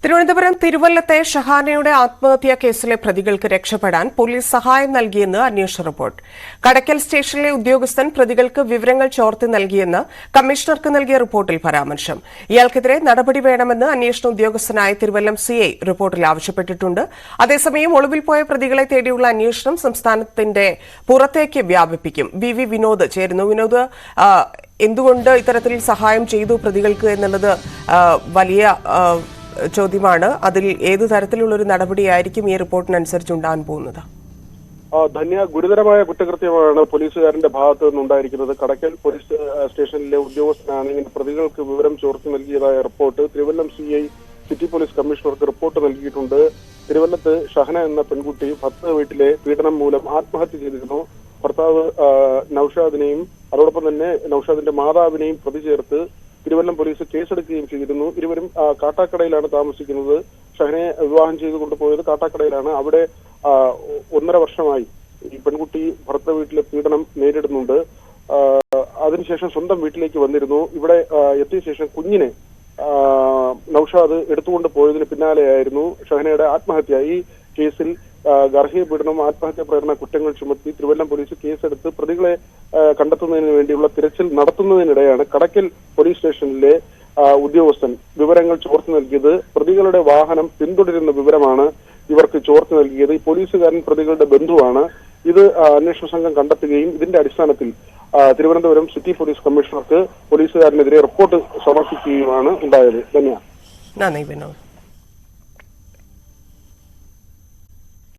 തിരുവനന്തപുരം തിരുവല്ലത്തെ ഷഹാനയുടെ ആത്മഹത്യാ കേസിലെ പ്രതികൾക്ക് രക്ഷപ്പെടാൻ പോലീസ് സഹായം നൽകിയെന്ന് അന്വേഷണ റിപ്പോർട്ട്. കടയ്ക്കൽ സ്റ്റേഷനിലെ ഉദ്യോഗസ്ഥൻ പ്രതികൾക്ക് വിവരങ്ങൾ ചോർത്തി നൽകിയെന്ന് കമ്മീഷണർക്ക് നൽകിയ റിപ്പോർട്ടിൽ പരാമർശം. ഇയാൾക്കെതിരെ നടപടി വേണമെന്ന് അന്വേഷണ ഉദ്യോഗസ്ഥനായ തിരുവല്ലം സിഐ റിപ്പോർട്ടിൽ ആവശ്യപ്പെട്ടിട്ടുണ്ട്. അതേസമയം ഒളിവിൽ പോയ പ്രതികളെ തേടിയുള്ള അന്വേഷണം സംസ്ഥാനത്തിന്റെ പുറത്തേക്ക് വ്യാപിപ്പിക്കും. വി വിനോദ് ചേരുന്നു. വിനോദ്, എന്തുകൊണ്ട് ഇത്തരത്തിൽ സഹായം ചെയ്തു പ്രതികൾക്ക് എന്നുള്ളത് വലിയ ചോദ്യമാണ്. അതിൽ ഏതു തരത്തിലുള്ള ഒരു നടപടിയായിരിക്കും ഈ റിപ്പോർട്ടിനനുസരിച്ച് ഉണ്ടാകാൻ പോകുന്നത്? ധന്യ, ഗുരുതരമായ കുറ്റകൃത്യമാണ് പോലീസുകാരന്റെ ഭാഗത്തു നിന്നുണ്ടായിരിക്കുന്നത്. കടയ്ക്കൽ പോലീസ് സ്റ്റേഷനിലെ ഉദ്യോഗസ്ഥനാണ് ഇങ്ങനെ പ്രതികൾക്ക് വിവരം ചോർത്തി നൽകിയതായ report Thiruvallam CI city police കമ്മീഷണർക്ക് റിപ്പോർട്ട് നൽകിയിട്ടുണ്ട്. തിരുവല്ലത്ത് ഷഹന എന്ന പെൺകുട്ടി ഭർത്തൃ വീട്ടിലെ പീഡനം മൂലം ആത്മഹത്യ ചെയ്തിരുന്നു. ഭർത്താവ് നൌഷാദിനെയും അതോടൊപ്പം തന്നെ നൌഷാദിന്റെ മാതാവിനെയും പ്രതി ചേർത്ത് തിരുവല്ലം പോലീസ് കേസെടുക്കുകയും ചെയ്തിരുന്നു. ഇരുവരും കാട്ടാക്കടയിലാണ് താമസിക്കുന്നത്. ഷഹനയെ വിവാഹം ചെയ്തു കൊണ്ടുപോയത് കാട്ടാക്കടയിലാണ്. അവിടെ 1.5 വർഷമായി ഈ പെൺകുട്ടി ഭർത്തൃ വീട്ടിലെ പീഡനം നേരിടുന്നുണ്ട്. അതിനുശേഷം സ്വന്തം വീട്ടിലേക്ക് വന്നിരുന്നു. ഇവിടെ എത്തിയ ശേഷം കുഞ്ഞിനെ നൌഷാദ് എടുത്തുകൊണ്ട് പോയതിന് പിന്നാലെയായിരുന്നു ഷഹനയുടെ ആത്മഹത്യ. ഈ കേസിൽ ഗാർഹിക പീഡനം, ആത്മഹത്യാ പ്രേരണ കുറ്റങ്ങൾ ചുമത്തി തിരുവല്ലം പോലീസ് കേസെടുത്ത് പ്രതികളെ കണ്ടെത്തുന്നതിന് വേണ്ടിയുള്ള തിരച്ചിൽ നടത്തുന്നതിനിടെയാണ് കടയ്ക്കൽ പോലീസ് സ്റ്റേഷനിലെ ഉദ്യോഗസ്ഥൻ വിവരങ്ങൾ ചോർത്തി നൽകിയത്. പ്രതികളുടെ വാഹനം പിന്തുടരുന്ന വിവരമാണ് ഇവർക്ക് ചോർത്തി നൽകിയത്. ഈ പോലീസുകാരൻ പ്രതികളുടെ ബന്ധുവാണ്. ഇത് അന്വേഷണ സംഘം കണ്ടെത്തുകയും ഇതിന്റെ അടിസ്ഥാനത്തിൽ തിരുവനന്തപുരം സിറ്റി പോലീസ് കമ്മീഷണർക്ക് പോലീസുകാരനെതിരെ റിപ്പോർട്ട് സമർപ്പിക്കുകയുമാണ് ഉണ്ടായത്. ധന്യ. നന്ദി വിനോദ്.